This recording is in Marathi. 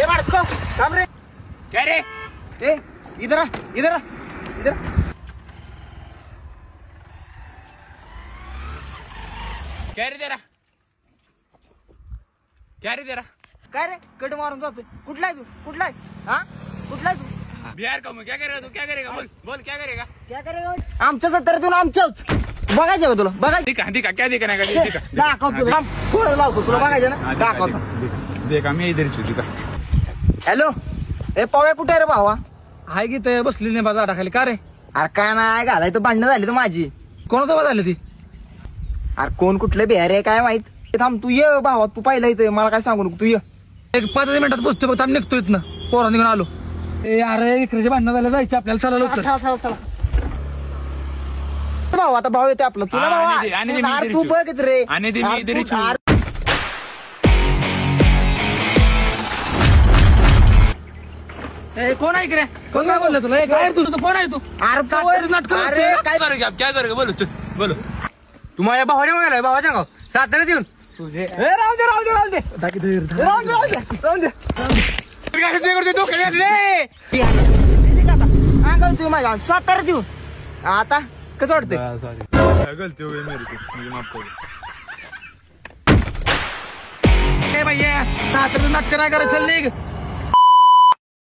ए माडको थांब रे. क्या रे? ए इधर आ, इधर आ, इधर. क्या रे तेरा? क्या रे तेरा? काय रे कट मारून जातोय. कुठला आहे तू? कुठला आहे? हा कुठला आहे तू? बिहार का हूँ. क्या करेगा तू? क्या करेगा? बोल बोल क्या करेगा? काय करे आमच्या सत्तरातून आमच्याच बघायचं का तुला? बघायचं दिखा दिखा क्या दिखना का? दिखा दाखवतो. थांब थोडं लावतो तुला बघायचं ना. दाखवतो. देखा मी इधर दिखा. हॅलो ए पव्या कुठे आहे रे भावा? हाय की ते बसली नाही बाजार टाकायला का रे? अरे काय नाही घालाय तर भांडणं झाली तर माझी. कोणासोबत झाली ती? अरे कोण कुठले बिहार आहे काय माहित. थांब तू ये भावा, तू पाहिलं इथे मला काय सांगू नको. तू ये. एक 15 मिनिटात पोहोचतो बघ. आम्ही निघतो इथनं. पोरा निघून आलो. ए अरे विक्रीचे भांडणं झालं जायचं आपल्याला. चला लवकर. भाऊ आता भाऊ येते आपला. तुला भावा आणि दे अरे तू बघ रे. आणि दे मी अरे इधर तू- इच्छू. अरे ए कोण आहे की रे? कोण काय बोललं तुला? ए, काय रे तुझं? कोण आहे तू? अरे नाटक अरे काय क्या करेगा? बोलो चल बोलो. तू माझ्या भावाच्या गेलाय. भावाच्या गाव साताऱ्यात येऊन तुझे ए, राहू दे राहू दे राहू दे राहू दे राहू दे राहू दे. अंकल तू माझ्या सातारा देऊ आता कसं वाटतंय? गलती हो गई मेरे से, मुझे माफ कर. ए भैया साताऱ्यात नाटक नाही करायचं. चल निघ.